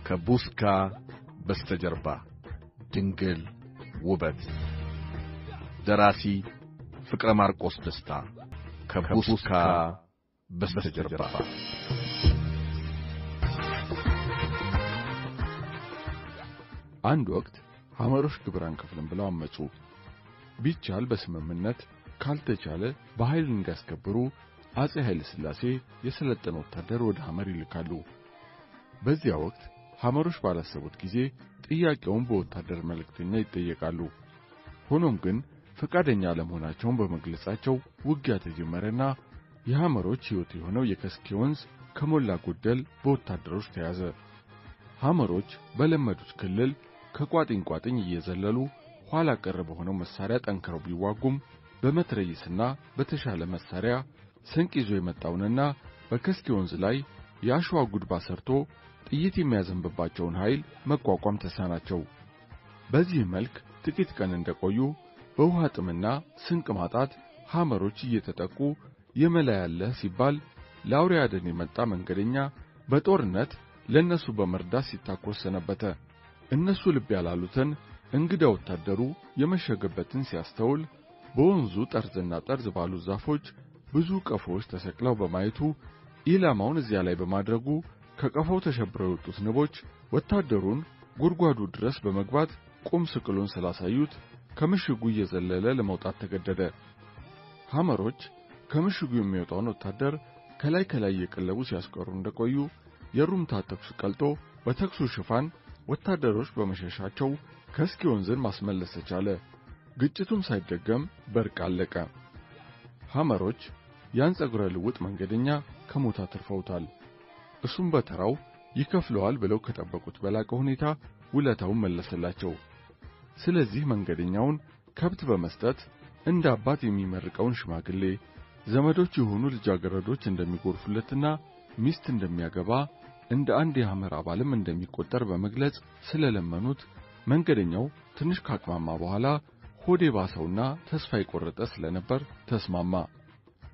ከቡስካ በስተጀርባ ድንግል ውበት ደራሲ ፍቅረ ማርቆስ ደስታ ከቡስካ በስተጀርባ አንድ ወቅት ሐመሮች ግብር አንከፍልም ብለው አመጹ። ቢቻል በስምምነት ካልተቻለ በኃይል እንዲያስከብሩ አጼ ኃይለ ሥላሴ የሰለጠነ ወታደር ወደ ሐመር ይልካሉ። በዚያ ወቅት ሐመሮች ባላሰቡት ጊዜ ጥያቄውን በወታደር መልእክተኛ ይጠየቃሉ። ሆኖም ግን ፈቃደኛ ለመሆናቸውን በመግለጻቸው ውጊያ ተጀመረና የሐመሮች ሕይወት የሆነው የከስኬ ወንዝ ከሞላ ጎደል በወታደሮች ተያዘ። ሐመሮች በለመዱት ክልል ከቋጥኝ ቋጥኝ እየዘለሉ ኋላ ቀር በሆነው መሳሪያ ጠንክረው ቢዋጉም በመትረየስና በተሻለ መሳሪያ ስንቅ ይዞ የመጣውንና በከስኬ ወንዝ ላይ የአሸዋ ጉድባ ሰርቶ ጥይት የሚያዘንብባቸውን ኃይል መቋቋም ተሳናቸው። በዚህ መልክ ጥቂት ቀን እንደቆዩ በውሃ ጥምና ስንቅ ማጣት ሐመሮች እየተጠቁ የመላ ያለህ ሲባል ለአውሬ አደን የመጣ መንገደኛ በጦርነት ለነሱ በመርዳት ሲታኮስ ሰነበተ። እነሱ ልብ ያላሉትን እንግዳ ወታደሩ የመሸገበትን ሲያስተውል በወንዙ ጠርዝና ጠርዝ ባሉ ዛፎች ብዙ ቀፎዎች ተሰቅለው በማየቱ ኢላማውን እዚያ ላይ በማድረጉ ከቀፎው ተሸብረው የወጡት ንቦች ወታደሩን ጉድጓዱ ድረስ በመግባት ቁም ስቅሉን ስላሳዩት ከምሽጉ እየዘለለ ለመውጣት ተገደደ። ሐመሮች ከምሽጉ የሚወጣውን ወታደር ከላይ ከላይ የቀለቡ ሲያስቀሩ እንደቆዩ የሩምታ ተኩስ ቀልጦ በተኩሱ ሽፋን ወታደሮች በመሸሻቸው ከስኬ ወንዝን ማስመለስ ተቻለ። ግጭቱም ሳይደገም በርቅ አለቀ። ሐመሮች ያን ጸጉረ ልውጥ መንገደኛ ከሞት አትርፈውታል። እሱም በተራው ይከፍለዋል ብለው ከጠበቁት በላቀ ሁኔታ ውለታውን መለሰላቸው። ስለዚህ መንገደኛውን ከብት በመስጠት እንደ አባት የሚመርቀውን ሽማግሌ ዘመዶች የሆኑ ልጃገረዶች እንደሚጎርፉለትና ሚስት እንደሚያገባ እንደ አንድ የሐመር አባልም እንደሚቆጠር በመግለጽ ስለለመኑት መንገደኛው ትንሽ ካቅማማ በኋላ ሆዴ ባሰውና ተስፋ የቆረጠ ስለነበር ተስማማ።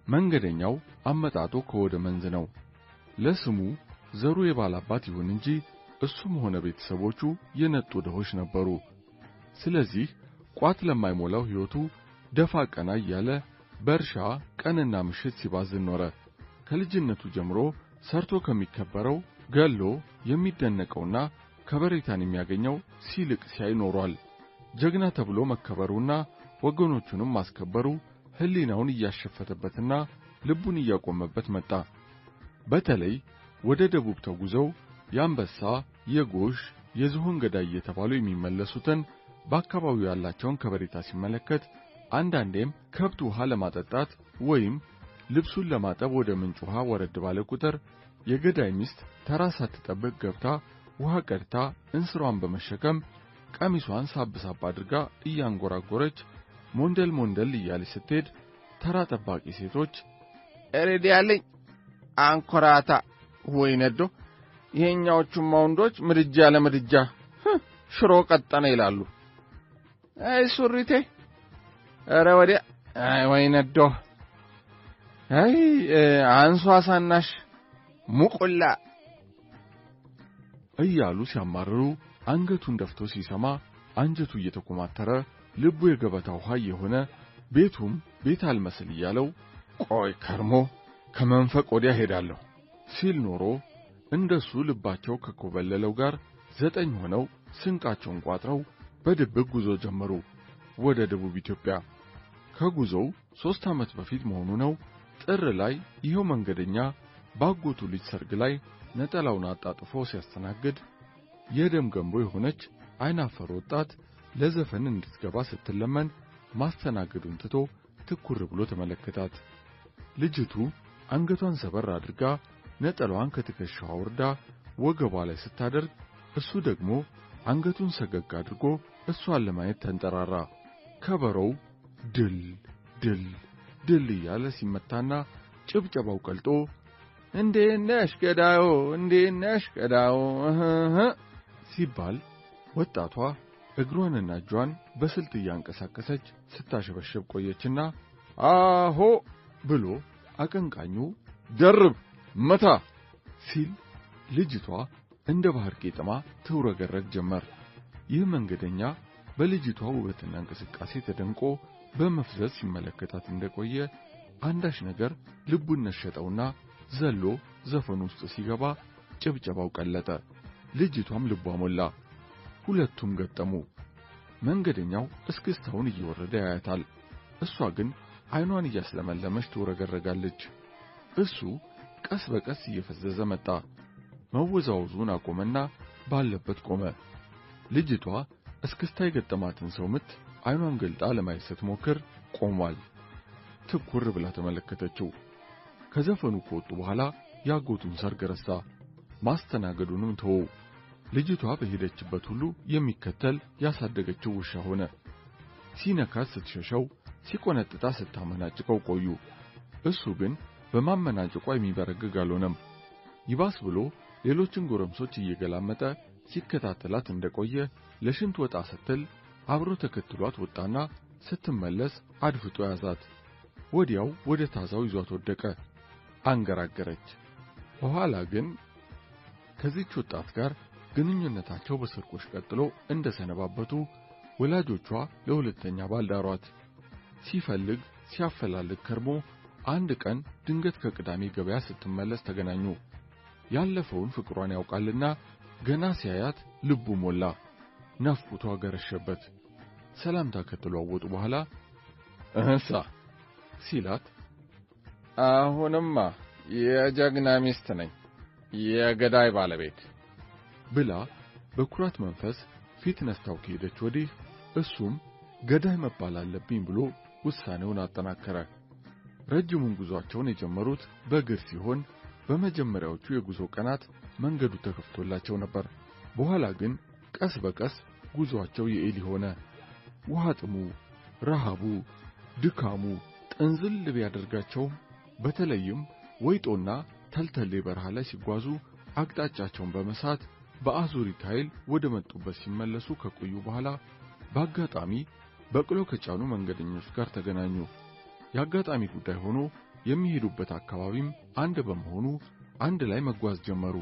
መንገደኛው አመጣጡ ከወደ መንዝ ነው። ለስሙ ዘሩ የባላባት ይሁን እንጂ እሱም ሆነ ቤተሰቦቹ የነጡ ድሆች ነበሩ። ስለዚህ ቋት ለማይሞላው ሕይወቱ ደፋ ቀና እያለ በእርሻ ቀንና ምሽት ሲባዝን ኖረ። ከልጅነቱ ጀምሮ ሰርቶ ከሚከበረው ገሎ የሚደነቀውና ከበሬታን የሚያገኘው ሲልቅ ሲያይ ኖሯል። ጀግና ተብሎ መከበሩና ወገኖቹንም ማስከበሩ ሕሊናውን እያሸፈተበትና ልቡን እያቆመበት መጣ። በተለይ ወደ ደቡብ ተጉዘው የአንበሳ፣ የጎሽ፣ የዝሆን ገዳይ እየተባሉ የሚመለሱትን በአካባቢው ያላቸውን ከበሬታ ሲመለከት አንዳንዴም ከብት ውሃ ለማጠጣት ወይም ልብሱን ለማጠብ ወደ ምንጭ ውሃ ወረድ ባለ ቁጥር የገዳይ ሚስት ተራ ሳትጠብቅ ገብታ ውሃ ቀድታ እንስሯን በመሸከም ቀሚሷን ሳብሳብ አድርጋ እያንጎራጎረች ሞንደል ሞንደል እያለች ስትሄድ ተራ ጠባቂ ሴቶች እሬዲ ያለኝ አንኮራታ ወይ ነዶ ይሄኛዎቹም ወንዶች ምድጃ ለምድጃ ሽሮ ቀጠነ ይላሉ። አይ ሱሪቴ ኧረ ወዲያ አይ ወይ ነዶ አይ አንሷ ሳናሽ ሙቁላ እያሉ ሲያማርሩ አንገቱን ደፍቶ ሲሰማ አንጀቱ እየተኮማተረ ልቡ የገበታ ውሃ የሆነ ቤቱም ቤት አልመስል እያለው ቆይ ከርሞ ከመንፈቅ ወዲያ ሄዳለሁ ሲል ኖሮ እንደሱ ልባቸው ከኮበለለው ጋር 9 ሆነው ስንቃቸውን ቋጥረው በድብቅ ጉዞ ጀመሩ ወደ ደቡብ ኢትዮጵያ። ከጉዞው 3 ዓመት በፊት መሆኑ ነው። ጥር ላይ ይሄው መንገደኛ ባጎቱ ልጅ ሰርግ ላይ ነጠላውን አጣጥፎ ሲያስተናግድ የደም ገንቦ የሆነች አይናፈር ወጣት ለዘፈን እንድትገባ ስትለመን ማስተናገዱን ትቶ ትኩር ብሎ ተመለከታት። ልጅቱ አንገቷን ሰበር አድርጋ ነጠላዋን ከትከሻዋ ወርዳ ወገቧ ላይ ስታደርግ እሱ ደግሞ አንገቱን ሰገግ አድርጎ እሷን ለማየት ተንጠራራ። ከበሮው ድል ድል ድል እያለ ሲመታና ጭብጨባው ቀልጦ እንዴነሽ ገዳዮ እንዴነሽ ገዳዮ ሲባል ወጣቷ እግሯንና እጇን በስልት እያንቀሳቀሰች ስታሸበሽብ ቆየችና አሆ ብሎ አቀንቃኙ ደርብ መታ ሲል ልጅቷ እንደ ባህር ቄጠማ ትውረገረግ ጀመር። ይህ መንገደኛ በልጅቷ ውበትና እንቅስቃሴ ተደንቆ በመፍዘዝ ሲመለከታት እንደቆየ አንዳች ነገር ልቡን ነሸጠውና ዘሎ ዘፈኑ ውስጥ ሲገባ ጭብጨባው ቀለጠ። ልጅቷም ልቧ ሞላ። ሁለቱም ገጠሙ። መንገደኛው እስክስታውን እየወረደ ያያታል። እሷ ግን አይኗን እያስለመለመች ትውረገረጋለች። እሱ ቀስ በቀስ እየፈዘዘ መጣ። መወዛወዙን አቆመና ባለበት ቆመ። ልጅቷ እስክስታ የገጠማትን ሰው ምት አይኗን ገልጣ ለማየት ስትሞክር ቆሟል። ትኩር ብላ ተመለከተችው። ከዘፈኑ ከወጡ በኋላ ያጎቱን ሰርግ ረሳ። ማስተናገዱንም ተወው። ልጅቷ በሄደችበት ሁሉ የሚከተል ያሳደገችው ውሻ ሆነ። ሲነካት ስትሸሸው፣ ሲቆነጥጣ ስታመናጭቀው ቆዩ። እሱ ግን በማመናጭቋ የሚበረግግ አልሆነም። ይባስ ብሎ ሌሎችን ጎረምሶች እየገላመጠ ሲከታተላት እንደቆየ ለሽንት ወጣ ስትል አብሮ ተከትሏት ወጣና ስትመለስ አድፍጦ ያዛት። ወዲያው ወደ ታዛው ይዟት ወደቀ። አንገራገረች። በኋላ ግን ከዚች ወጣት ጋር ግንኙነታቸው በስርቆሽ ቀጥሎ እንደሰነባበቱ ወላጆቿ ለሁለተኛ ባል ዳሯት። ሲፈልግ ሲያፈላልግ ከርሞ አንድ ቀን ድንገት ከቅዳሜ ገበያ ስትመለስ ተገናኙ። ያለፈውን ፍቅሯን ያውቃልና ገና ሲያያት ልቡ ሞላ። ናፍቆቷ ገረሸበት። ሰላምታ ከተለዋወጡ በኋላ እህሳ ሲላት አሁንማ የጀግና ሚስት ነኝ፣ የገዳይ ባለቤት ብላ በኩራት መንፈስ ፊት ነስታው ከሄደች ወዲህ እሱም ገዳይ መባል አለብኝ ብሎ ውሳኔውን አጠናከረ። ረጅሙን ጉዟቸውን የጀመሩት በእግር ሲሆን በመጀመሪያዎቹ የጉዞ ቀናት መንገዱ ተከፍቶላቸው ነበር። በኋላ ግን ቀስ በቀስ ጉዟቸው የኤሊ ሆነ። ውሃ ጥሙ፣ ረሃቡ፣ ድካሙ ጥንዝል ቢያደርጋቸውም በተለይም ወይጦና ተልተሌ በረሃ ላይ ሲጓዙ አቅጣጫቸውን በመሳት በአዙሪት ኃይል ወደ መጡበት ሲመለሱ ከቆዩ በኋላ በአጋጣሚ በቅሎ ከጫኑ መንገደኞች ጋር ተገናኙ። የአጋጣሚ ጉዳይ ሆኖ የሚሄዱበት አካባቢም አንድ በመሆኑ አንድ ላይ መጓዝ ጀመሩ።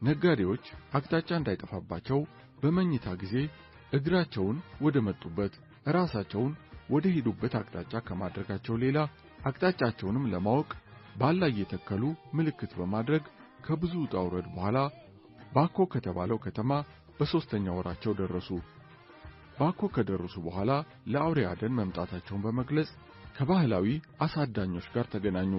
ነጋዴዎች አቅጣጫ እንዳይጠፋባቸው በመኝታ ጊዜ እግራቸውን ወደ መጡበት ራሳቸውን ወደ ሄዱበት አቅጣጫ ከማድረጋቸው ሌላ አቅጣጫቸውንም ለማወቅ ባላ እየተከሉ ምልክት በማድረግ ከብዙ ውጣ ውረድ በኋላ ባኮ ከተባለው ከተማ በሶስተኛ ወራቸው ደረሱ። ባኮ ከደረሱ በኋላ ለአውሬ አደን መምጣታቸውን በመግለጽ ከባህላዊ አሳዳኞች ጋር ተገናኙ።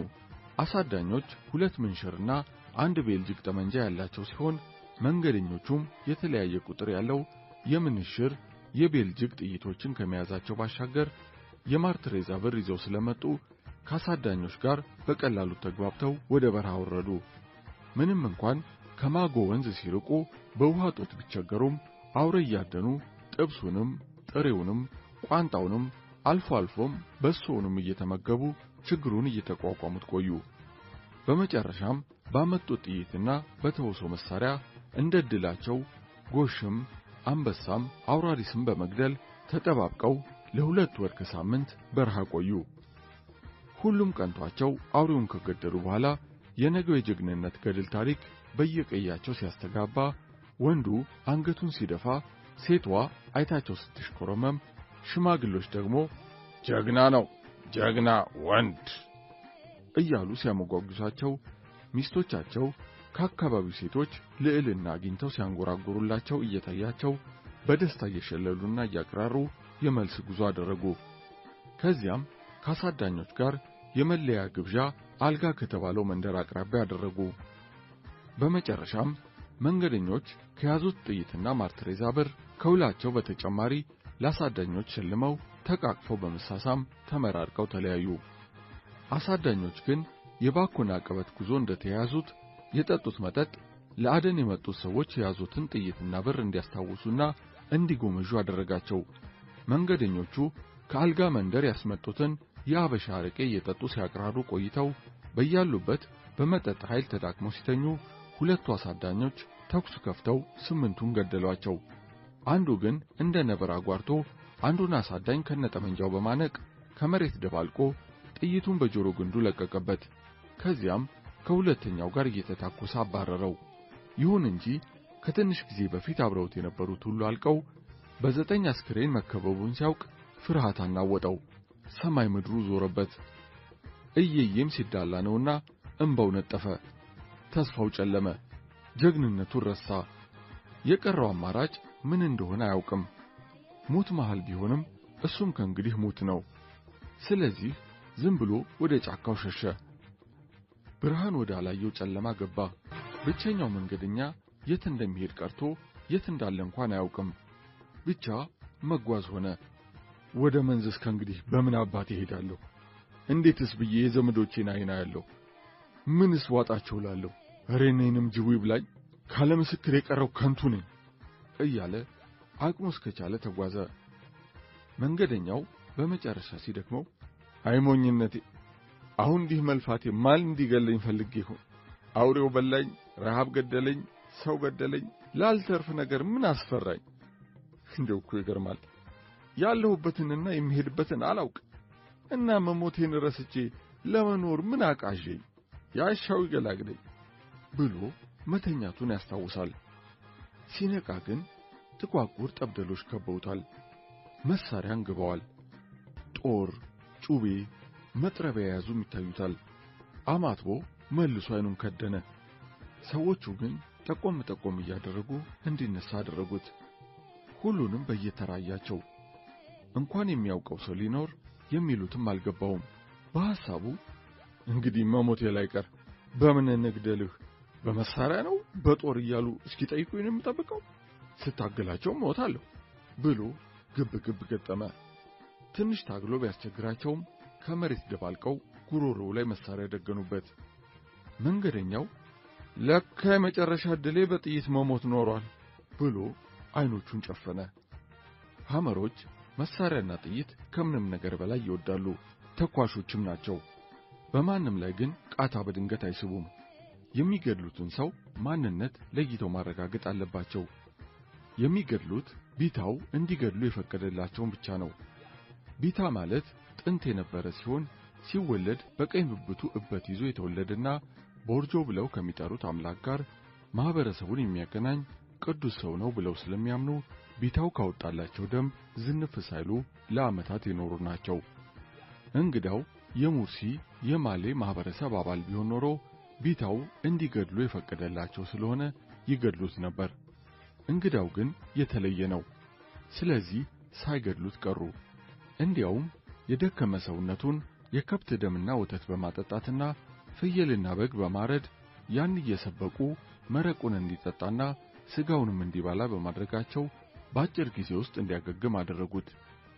አሳዳኞች ሁለት ምንሽርና አንድ ቤልጅግ ጠመንጃ ያላቸው ሲሆን መንገደኞቹም የተለያየ ቁጥር ያለው የምንሽር የቤልጅግ ጥይቶችን ከመያዛቸው ባሻገር የማርትሬዛ ብር ይዘው ስለመጡ ከአሳዳኞች ጋር በቀላሉ ተግባብተው ወደ በረሃ ወረዱ። ምንም እንኳን ከማጎ ወንዝ ሲርቁ በውሃ ጦት ቢቸገሩም አውሬ እያደኑ ጥብሱንም ጥሬውንም ቋንጣውንም አልፎ አልፎም በሶውንም እየተመገቡ ችግሩን እየተቋቋሙት ቆዩ። በመጨረሻም ባመጡት ጥይትና በተወሶ መሳሪያ እንደድላቸው ጎሽም አንበሳም አውራሪስም በመግደል ተጠባብቀው ለሁለት ወር ከሳምንት በረሃ ቆዩ። ሁሉም ቀንቷቸው አውሬውን ከገደሉ በኋላ የነገው የጀግንነት ገድል ታሪክ በየቀያቸው ሲያስተጋባ ወንዱ አንገቱን ሲደፋ ሴቷ አይታቸው ስትሽኮረመም ሽማግሎች ደግሞ ጀግና ነው ጀግና ወንድ እያሉ ሲያሞጓጉሳቸው ሚስቶቻቸው ከአካባቢው ሴቶች ልዕልና አግኝተው ሲያንጎራጉሩላቸው እየታያቸው በደስታ እየሸለሉና እያቀራሩ የመልስ ጉዞ አደረጉ። ከዚያም ከአሳዳኞች ጋር የመለያ ግብዣ አልጋ ከተባለው መንደር አቅራቢያ አደረጉ። በመጨረሻም መንገደኞች ከያዙት ጥይትና ማርትሬዛ ብር ከውላቸው በተጨማሪ ለአሳዳኞች ሸልመው ተቃቅፈው በመሳሳም ተመራርቀው ተለያዩ። አሳዳኞች ግን የባኮና አቀበት ጉዞ እንደተያዙት የጠጡት መጠጥ ለአደን የመጡት ሰዎች የያዙትን ጥይትና ብር እንዲያስታውሱና እንዲጎመዡ አደረጋቸው። መንገደኞቹ ከአልጋ መንደር ያስመጡትን የአበሻ አረቄ እየጠጡ ሲያቀራሩ ቆይተው በያሉበት በመጠጥ ኃይል ተዳክመው ሲተኙ ሁለቱ አሳዳኞች ተኩስ ከፍተው 8ቱን ገደሏቸው። አንዱ ግን እንደ ነብር አጓርቶ አንዱን አሳዳኝ ከነጠመንጃው በማነቅ ከመሬት ደባልቆ ጥይቱን በጆሮ ግንዱ ለቀቀበት። ከዚያም ከሁለተኛው ጋር እየተታኮሰ አባረረው። ይሁን እንጂ ከትንሽ ጊዜ በፊት አብረውት የነበሩት ሁሉ አልቀው በዘጠኝ አስክሬን መከበቡን ሲያውቅ ፍርሃት አናወጠው። ሰማይ ምድሩ ዞረበት። እየየም ሲዳላ ነውና እንባው ነጠፈ። ተስፋው ጨለመ። ጀግንነቱን ረሳ። የቀረው አማራጭ ምን እንደሆነ አያውቅም። ሞት መሃል ቢሆንም እሱም ከእንግዲህ ሞት ነው። ስለዚህ ዝም ብሎ ወደ ጫካው ሸሸ። ብርሃን ወደ አላየው ጨለማ ገባ። ብቸኛው መንገደኛ የት እንደሚሄድ ቀርቶ የት እንዳለ እንኳን አያውቅም። ብቻ መጓዝ ሆነ። ወደ መንዝስ ከእንግዲህ በምን አባቴ እሄዳለሁ? እንዴትስ ብዬ የዘመዶቼን አይና ያለው? ምንስ ዋጣቸው ላለሁ? ኧረ እኔንም ጅቡ ይብላኝ፣ ካለ ምስክር የቀረው ከንቱ ነኝ እያለ አቅሙ እስከቻለ ተጓዘ። መንገደኛው በመጨረሻ ሲደክመው አይሞኝነቴ፣ አሁን እንዲህ መልፋቴ ማን እንዲገለኝ ፈልጌ ይሆን? አውሬው በላኝ፣ ረሃብ ገደለኝ፣ ሰው ገደለኝ፣ ላልተርፍ ነገር ምን አስፈራኝ? እንደው እኮ ይገርማል። ያለሁበትንና የሚሄድበትን አላውቅ እና መሞቴን ረስቼ ለመኖር ምን አቃዠኝ? ያሻው ይገላግለኝ ብሎ መተኛቱን ያስታውሳል። ሲነቃ ግን ጥቋቁር ጠብደሎች ከበውታል። መሳሪያ አንግበዋል። ጦር፣ ጩቤ፣ መጥረቢያ የያዙም ይታዩታል። አማትቦ መልሶ አይኑን ከደነ። ሰዎቹ ግን ጠቆም ጠቆም እያደረጉ እንዲነሳ አደረጉት። ሁሉንም በየተራያቸው። እንኳን የሚያውቀው ሰው ሊኖር የሚሉትም አልገባውም። በሐሳቡ እንግዲህ መሞቴ ላይ ቀር በምን እንግደልህ? በመሳሪያ ነው በጦር እያሉ እስኪጠይቁኝ ነው የምጠብቀው? ስታገላቸው ሞታለሁ ብሎ ግብ ግብ ገጠመ። ትንሽ ታግሎ ቢያስቸግራቸውም ከመሬት ደባልቀው ጉሮሮው ላይ መሳሪያ ደገኑበት። መንገደኛው ለካ የመጨረሻ ዕድሌ በጥይት መሞት ኖሯል ብሎ አይኖቹን ጨፈነ። ሐመሮች መሳሪያና ጥይት ከምንም ነገር በላይ ይወዳሉ። ተኳሾችም ናቸው። በማንም ላይ ግን ቃታ በድንገት አይስቡም። የሚገድሉትን ሰው ማንነት ለይተው ማረጋገጥ አለባቸው። የሚገድሉት ቢታው እንዲገድሉ የፈቀደላቸውን ብቻ ነው። ቢታ ማለት ጥንት የነበረ ሲሆን ሲወለድ በቀኝ ብብቱ እበት ይዞ የተወለደና ቦርጆ ብለው ከሚጠሩት አምላክ ጋር ማህበረሰቡን የሚያገናኝ ቅዱስ ሰው ነው ብለው ስለሚያምኑ ቢታው ካወጣላቸው ደንብ ዝንፍ ሳይሉ ለዓመታት የኖሩ ናቸው። እንግዳው የሙርሲ የማሌ ማህበረሰብ አባል ቢሆን ኖሮ ቢታው እንዲገድሉ የፈቀደላቸው ስለሆነ ይገድሉት ነበር። እንግዳው ግን የተለየ ነው። ስለዚህ ሳይገድሉት ቀሩ። እንዲያውም የደከመ ሰውነቱን የከብት ደምና ወተት በማጠጣትና ፍየልና በግ በማረድ ያን እየሰበቁ መረቁን እንዲጠጣና ስጋውንም እንዲበላ በማድረጋቸው በአጭር ጊዜ ውስጥ እንዲያገግም አደረጉት።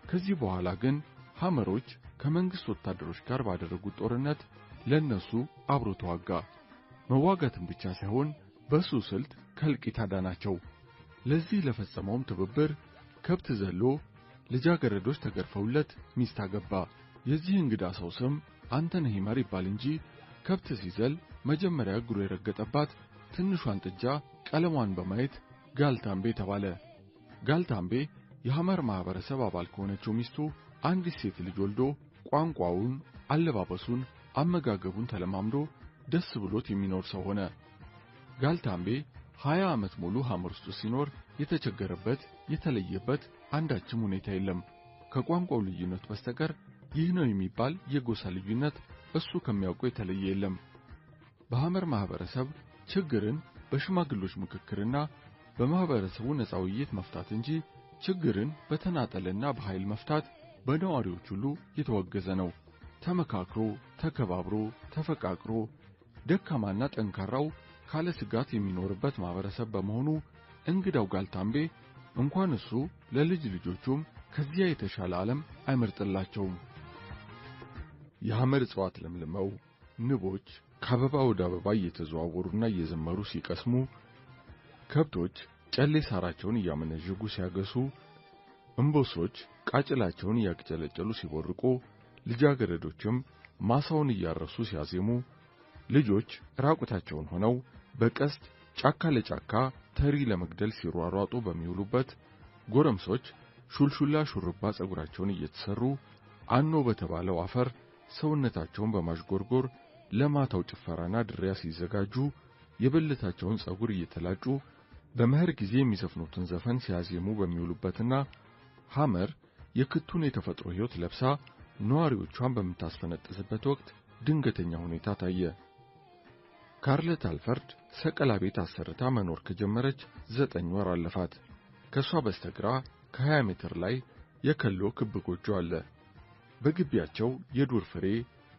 ከዚህ በኋላ ግን ሐመሮች ከመንግስት ወታደሮች ጋር ባደረጉት ጦርነት ለነሱ አብሮ ተዋጋ። መዋጋትም ብቻ ሳይሆን በሱ ስልት ከእልቂት አዳናቸው። ለዚህ ለፈጸመውም ትብብር ከብት ዘሎ ልጃገረዶች ተገርፈውለት ሚስት አገባ። የዚህ እንግዳ ሰው ስም አንተነህ ይመር ይባል እንጂ ከብት ሲዘል መጀመሪያ እግሩ የረገጠባት ትንሿን ጥጃ ቀለሟን በማየት ጋልታምቤ ተባለ። ጋልታምቤ የሐመር ማህበረሰብ አባል ከሆነችው ሚስቱ አንዲት ሴት ልጅ ወልዶ ቋንቋውን፣ አለባበሱን፣ አመጋገቡን ተለማምዶ ደስ ብሎት የሚኖር ሰው ሆነ። ጋልታምቤ 20 ዓመት ሙሉ ሐመር ውስጥ ሲኖር የተቸገረበት የተለየበት አንዳችም ሁኔታ የለም። ከቋንቋው ልዩነት በስተቀር ይህ ነው የሚባል የጎሳ ልዩነት እሱ ከሚያውቀው የተለየ የለም። በሐመር ማህበረሰብ ችግርን በሽማግሎች ምክክርና በማህበረሰቡ ነፃ ውይይት መፍታት እንጂ ችግርን በተናጠልና በኃይል መፍታት በነዋሪዎች ሁሉ የተወገዘ ነው። ተመካክሮ፣ ተከባብሮ፣ ተፈቃቅሮ ደካማና ጠንካራው ካለ ስጋት የሚኖርበት ማህበረሰብ በመሆኑ እንግዳው ጋልታምቤ እንኳን እሱ ለልጅ ልጆቹም ከዚያ የተሻለ ዓለም አይመርጥላቸውም። የሐመር እጽዋት ለምልመው ንቦች ከአበባ ወደ አበባ እየተዘዋወሩና እየዘመሩ ሲቀስሙ፣ ከብቶች ጨሌ ሳራቸውን እያመነዠጉ ሲያገሱ፣ እምቦሶች ቃጭላቸውን እያቅጨለጨሉ ሲቦርቁ፣ ልጃገረዶችም ማሳውን እያረሱ ሲያዜሙ፣ ልጆች ራቁታቸውን ሆነው በቀስት ጫካ ለጫካ ተሪ ለመግደል ሲሯሯጡ በሚውሉበት፣ ጎረምሶች ሹልሹላ ሹርባ ጸጉራቸውን እየተሰሩ አኖ በተባለው አፈር ሰውነታቸውን በማሽጎርጎር ለማታው ጭፈራና ድሪያ ሲዘጋጁ፣ የብልታቸውን ጸጉር እየተላጩ በመኸር ጊዜ የሚዘፍኑትን ዘፈን ሲያዜሙ በሚውሉበትና ሐመር የክቱን የተፈጥሮ ሕይወት ለብሳ ነዋሪዎቿን በምታስፈነጥዝበት ወቅት ድንገተኛ ሁኔታ ታየ። ካርለት አልፈርድ ሰቀላ ቤት አሰርታ መኖር ከጀመረች 9 ወር አለፋት። ከሷ በስተግራ ከ20 ሜትር ላይ የከሎ ክብ ጎጆ አለ። በግቢያቸው የዱር ፍሬ፣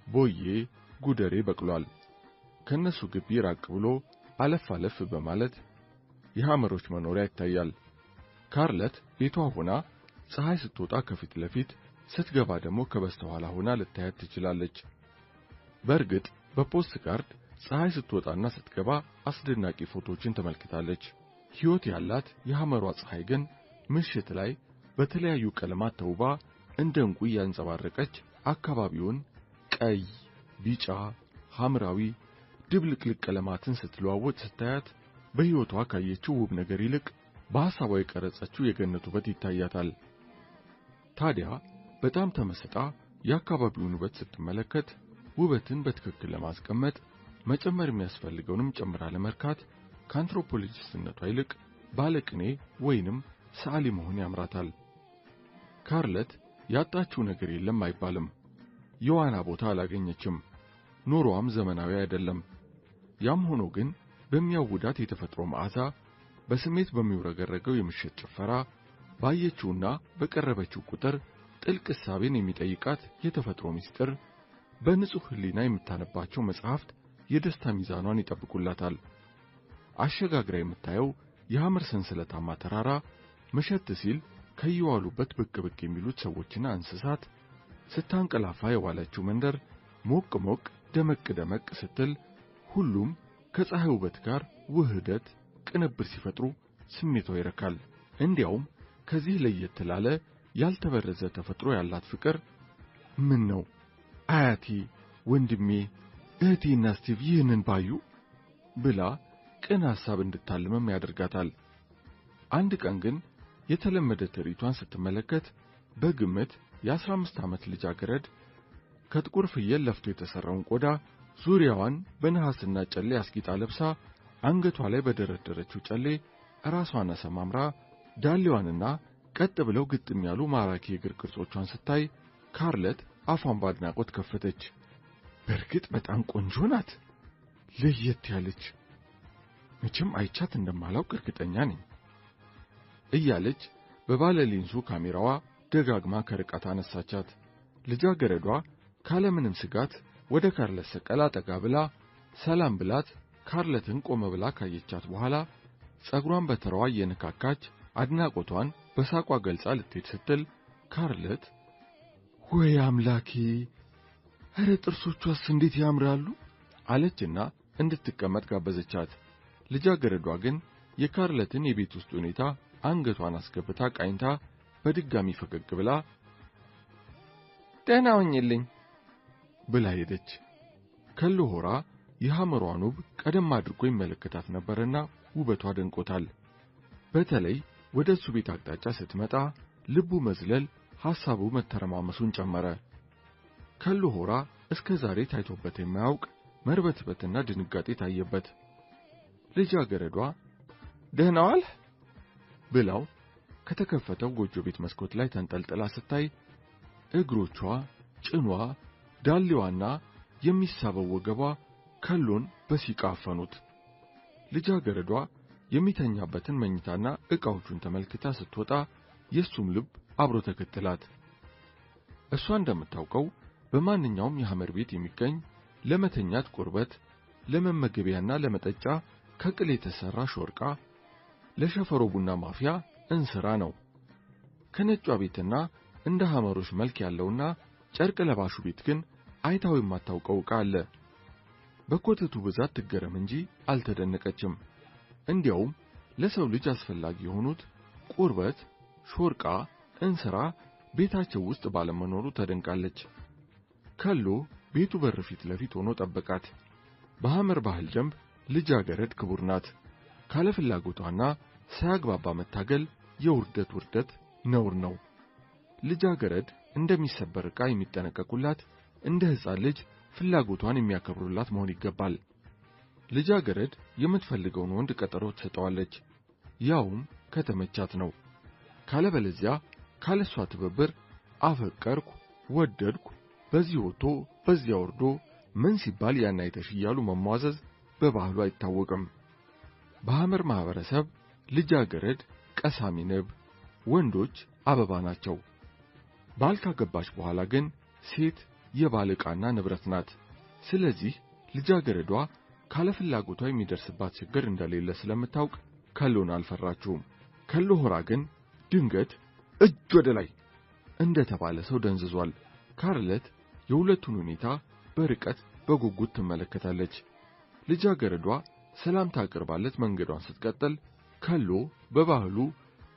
ቦዬ፣ ጉደሬ በቅሏል። ከነሱ ግቢ ራቅ ብሎ አለፍ አለፍ በማለት የሐመሮች መኖሪያ ይታያል። ካርለት ቤቷ ሆና ፀሐይ ስትወጣ ከፊት ለፊት ስትገባ ደግሞ ከበስተኋላ ሆና ልታያት ትችላለች። በእርግጥ በፖስት ካርድ ፀሐይ ስትወጣና ስትገባ አስደናቂ ፎቶዎችን ተመልክታለች። ሕይወት ያላት የሐመሯ ፀሐይ ግን ምሽት ላይ በተለያዩ ቀለማት ተውባ እንደ ዕንቁ ያንጸባረቀች አካባቢውን ቀይ፣ ቢጫ፣ ሐምራዊ ድብልቅልቅ ቀለማትን ስትለዋወጥ ስታያት በሕይወቷ ካየችው ውብ ነገር ይልቅ በሐሳቧ የቀረጸችው የገነት ውበት ይታያታል። ታዲያ በጣም ተመስጣ የአካባቢውን ውበት ስትመለከት ውበትን በትክክል ለማስቀመጥ መጨመር የሚያስፈልገውንም ጨምራ ለመርካት ከአንትሮፖሎጂስትነቷ ይልቅ ባለቅኔ ወይንም ሰዓሊ መሆን ያምራታል። ካርለት ያጣችው ነገር የለም አይባልም። የዋና ቦታ አላገኘችም። ኑሮዋም ዘመናዊ አይደለም። ያም ሆኖ ግን በሚያውዳት የተፈጥሮ መዓዛ፣ በስሜት በሚውረገረገው የምሽት ጭፈራ፣ ባየችውና በቀረበችው ቁጥር ጥልቅ እሳቤን የሚጠይቃት የተፈጥሮ ምስጢር፣ በንጹህ ሕሊና የምታነባቸው መጽሐፍት የደስታ ሚዛኗን ይጠብቁላታል። አሸጋግራ የምታየው የሐመር ሰንሰለታማ ተራራ፣ መሸት ሲል ከየዋሉበት ብቅ ብቅ የሚሉት ሰዎችና እንስሳት፣ ስታንቀላፋ የዋለችው መንደር ሞቅ ሞቅ ደመቅ ደመቅ ስትል ሁሉም ከፀሐይ ውበት ጋር ውህደት ቅንብር ሲፈጥሩ ስሜቷ ይረካል። እንዲያውም ከዚህ ለየት ላለ ያልተበረዘ ተፈጥሮ ያላት ፍቅር ምን ነው አያቴ፣ ወንድሜ፣ እህቴና ስቲቭ ይህንን ባዩ ብላ ቅን ሐሳብ እንድታልመም ያደርጋታል። አንድ ቀን ግን የተለመደ ትርኢቷን ስትመለከት በግምት የ15 ዓመት ልጃገረድ ከጥቁር ፍየል ለፍቶ የተሰራውን ቆዳ ዙሪያዋን በነሐስና ጨሌ አስጊጣ ለብሳ አንገቷ ላይ በደረደረችው ጨሌ ራሷን አሰማምራ ዳሌዋንና ቀጥ ብለው ግጥም ያሉ ማራኪ የእግር ቅርጾቿን ስታይ ካርለት አፏን በአድናቆት ከፈተች። በእርግጥ በጣም ቆንጆ ናት፣ ለየት ያለች፣ መቼም አይቻት እንደማላውቅ እርግጠኛ ነኝ እያለች በባለ ሌንሱ ካሜራዋ ደጋግማ ከርቀት አነሳቻት። ልጃገረዷ ካለምንም ስጋት ወደ ካርለት ሰቀላ ጠጋ ብላ ሰላም ብላት ካርለትን ቆመ ብላ ካየቻት በኋላ ጸጉሯን በተራዋ እየነካካች አድናቆቷን በሳቋ ገልጻ ልትሄድ ስትል ካርለት ወይ አምላኬ፣ ኧረ ጥርሶቿስ እንዴት ያምራሉ አለችና እንድትቀመጥ ጋበዘቻት። ልጃገረዷ ግን የካርለትን የቤት ውስጥ ሁኔታ አንገቷን አስገብታ ቃኝታ በድጋሚ ፈገግ ብላ ደህና ሁኚልኝ ብላ ሄደች። ከሎ ሆራ የሐመሯን ውብ ቀደም አድርጎ ይመለከታት ነበርና ውበቷ ደንቆታል። በተለይ ወደ እሱ ቤት አቅጣጫ ስትመጣ ልቡ መዝለል፣ ሐሳቡ መተረማመሱን ጨመረ። ከሎ ሆራ እስከ ዛሬ ታይቶበት የማያውቅ መርበትበትና ድንጋጤ ታየበት። ልጃገረዷ ደህና ዋልህ ብላው ከተከፈተው ጎጆ ቤት መስኮት ላይ ተንጠልጥላ ስታይ እግሮቿ፣ ጭኗ፣ ዳሌዋና የሚሳበው ወገቧ ከሎን በሲቃ አፈኑት። ልጃገረዷ የሚተኛበትን መኝታና ዕቃዎቹን ተመልክታ ስትወጣ የሱም ልብ አብሮ ተከተላት። እሷ እንደምታውቀው በማንኛውም የሐመር ቤት የሚገኝ ለመተኛት ቁርበት፣ ለመመገቢያና ለመጠጫ ከቅል የተሰራ ሾርቃ፣ ለሸፈሮ ቡና ማፍያ እንስራ ነው። ከነጯ ቤትና እንደ ሐመሮች መልክ ያለውና ጨርቅ ለባሹ ቤት ግን አይታው የማታውቀው ዕቃ አለ። በኮተቱ ብዛት ትገረም እንጂ አልተደነቀችም። እንዲያውም ለሰው ልጅ አስፈላጊ የሆኑት ቁርበት፣ ሾርቃ፣ እንስራ ቤታቸው ውስጥ ባለመኖሩ ተደንቃለች። ከሎ ቤቱ በር ፊት ለፊት ሆኖ ጠበቃት። በሐመር ባህል ደንብ ልጃገረድ ክቡር ናት። ካለ ፍላጎቷና ሳያግባባ መታገል የውርደት ውርደት ነውር ነው። ልጃገረድ እንደሚሰበር ዕቃ የሚጠነቀቁላት፣ እንደ ሕፃን ልጅ ፍላጎቷን የሚያከብሩላት መሆን ይገባል። ልጃገረድ የምትፈልገውን ወንድ ቀጠሮ ትሰጠዋለች። ያውም ከተመቻት ነው። ካለበለዚያ ካለሷ ትብብር አፈቀርኩ፣ ወደድኩ፣ በዚህ ወጥቶ በዚያ ወርዶ ምን ሲባል ያን አይተሽ እያሉ መሟዘዝ በባህሉ አይታወቅም። በሐመር ማህበረሰብ ልጃገረድ ቀሳሚ ንብ፣ ወንዶች አበባ ናቸው። ባል ካገባች በኋላ ግን ሴት የባል ዕቃና ንብረት ናት። ስለዚህ ልጃገረዷ ካለፍላጎቷ የሚደርስባት ችግር እንደሌለ ስለምታውቅ ከሎን አልፈራችውም። ከሎ ሆራ ግን ድንገት እጅ ወደ ላይ እንደተባለ ሰው ደንዝዟል። ካርለት የሁለቱን ሁኔታ በርቀት በጉጉት ትመለከታለች። ልጃገረዷ ሰላምታ አቅርባለት መንገዷን ስትቀጥል ከሎ በባህሉ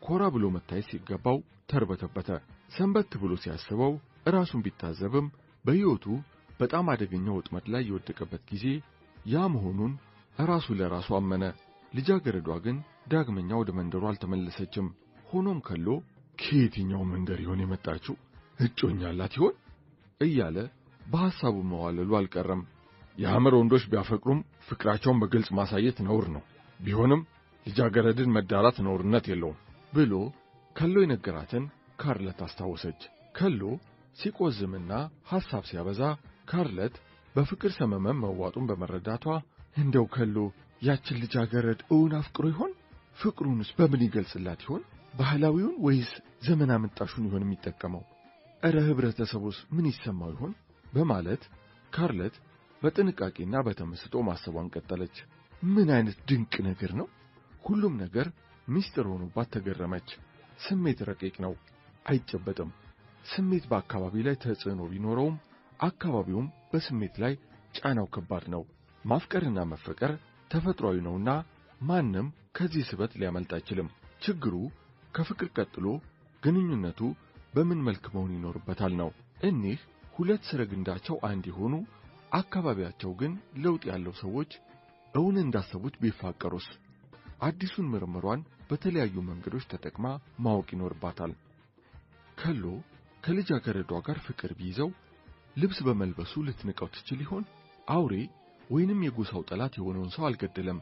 ኮራ ብሎ መታየት ሲገባው ተርበተበተ። ሰንበት ብሎ ሲያስበው ራሱን ቢታዘብም በሕይወቱ በጣም አደገኛ ወጥመድ ላይ የወደቀበት ጊዜ ያ መሆኑን ራሱ ለራሱ አመነ። ልጃገረዷ ግን ዳግመኛ ወደ መንደሩ አልተመለሰችም። ሆኖም ከሎ ከየትኛው መንደር ይሆን የመጣችው? እጮኛ አላት ይሆን እያለ በሐሳቡ መዋለሉ አልቀረም። የሐመር ወንዶች ቢያፈቅሩም ፍቅራቸውን በግልጽ ማሳየት ነውር ነው። ቢሆንም ልጃገረድን መዳራት ነውርነት የለውም ብሎ ከሎ የነገራትን ካርለት አስታወሰች። ከሎ ሲቆዝምና ሐሳብ ሲያበዛ ካርለት በፍቅር ሰመመን መዋጡን በመረዳቷ እንደው ከሎ ያችን ልጃገረድ እውን አፍቅሮ ይሆን? ፍቅሩንስ በምን ይገልጽላት ይሆን? ባህላዊውን ወይስ ዘመን አመጣሹን ይሆን የሚጠቀመው? እረ ህብረተሰቡስ ምን ይሰማው ይሆን? በማለት ካርለት በጥንቃቄና በተመስጦ ማሰቧን ቀጠለች። ምን አይነት ድንቅ ነገር ነው! ሁሉም ነገር ሚስጥር ሆኖባት ተገረመች። ስሜት ረቂቅ ነው፣ አይጨበጥም። ስሜት በአካባቢ ላይ ተጽዕኖ ቢኖረውም አካባቢውም በስሜት ላይ ጫናው ከባድ ነው። ማፍቀርና መፈቀር ተፈጥሯዊ ነውና ማንም ከዚህ ስበት ሊያመልጥ አይችልም። ችግሩ ከፍቅር ቀጥሎ ግንኙነቱ በምን መልክ መሆን ይኖርበታል ነው። እኒህ ሁለት ስረ ግንዳቸው አንድ የሆኑ አካባቢያቸው ግን ለውጥ ያለው ሰዎች እውን እንዳሰቡት ቢፋቀሩስ? አዲሱን ምርምሯን በተለያዩ መንገዶች ተጠቅማ ማወቅ ይኖርባታል። ከሎ ከልጃገረዷ ጋር ፍቅር ቢይዘው ልብስ በመልበሱ ልትንቀው ትችል ይሆን? አውሬ ወይንም የጎሳው ጠላት የሆነውን ሰው አልገደለም፣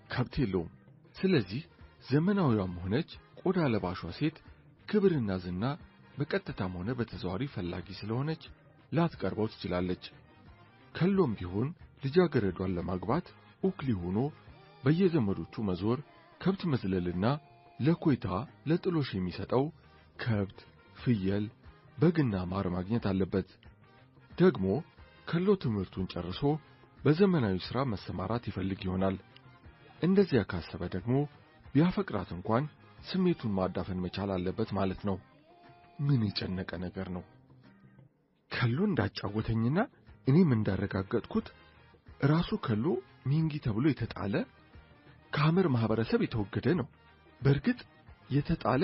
ከብት የለውም። ስለዚህ ዘመናዊዋም ሆነች ቆዳ ለባሿ ሴት ክብርና ዝና በቀጥታም ሆነ በተዘዋዋሪ ፈላጊ ስለሆነች ላትቀርበው ትችላለች። ከሎም ቢሆን ልጃገረዷን ለማግባት ኡክሊ ሆኖ በየዘመዶቹ መዞር፣ ከብት መዝለልና ለኮይታ ለጥሎሽ የሚሰጠው ከብት፣ ፍየል፣ በግና ማር ማግኘት አለበት። ደግሞ ከሎ ትምህርቱን ጨርሶ በዘመናዊ ሥራ መሰማራት ይፈልግ ይሆናል። እንደዚያ ካሰበ ደግሞ ቢያፈቅራት እንኳን ስሜቱን ማዳፈን መቻል አለበት ማለት ነው። ምን የጨነቀ ነገር ነው! ከሎ እንዳጫወተኝና እኔም እንዳረጋገጥኩት ራሱ ከሎ ሚንጊ ተብሎ የተጣለ ከሐመር ማህበረሰብ የተወገደ ነው። በእርግጥ የተጣለ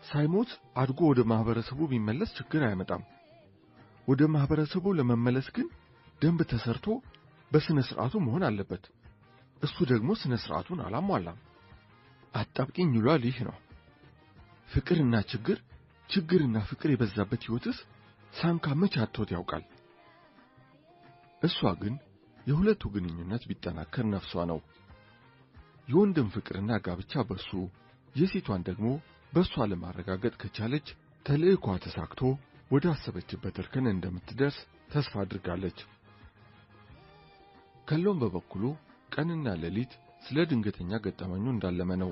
ሳይሞት አድጎ ወደ ማህበረሰቡ ቢመለስ ችግር አያመጣም። ወደ ማህበረሰቡ ለመመለስ ግን ደንብ ተሰርቶ በስነ ስርዓቱ መሆን አለበት። እሱ ደግሞ ስነ ስርዓቱን አላሟላም። አጣብቂኝ ይሏል ይህ ነው። ፍቅርና ችግር፣ ችግርና ፍቅር የበዛበት ሕይወትስ ሳንካ መች አጥቶት ያውቃል? እሷ ግን የሁለቱ ግንኙነት ቢጠናከር ነፍሷ ነው። የወንድም ፍቅርና ጋብቻ በሱ የሴቷን ደግሞ በሷ ለማረጋገጥ ከቻለች ተልእኳ ተሳክቶ ወደ አሰበችበት እርከን እንደምትደርስ ተስፋ አድርጋለች። ከሎም በበኩሉ ቀንና ሌሊት ስለ ድንገተኛ ገጠመኙ እንዳለመ ነው።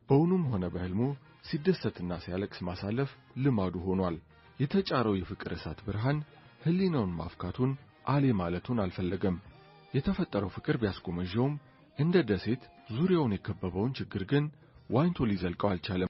በውኑም ሆነ በህልሙ ሲደሰትና ሲያለቅስ ማሳለፍ ልማዱ ሆኗል። የተጫረው የፍቅር እሳት ብርሃን ህሊናውን ማፍካቱን አሌ ማለቱን አልፈለገም። የተፈጠረው ፍቅር ቢያስጎመዠውም እንደ ደሴት ዙሪያውን የከበበውን ችግር ግን ዋኝቶ ሊዘልቀው አልቻለም።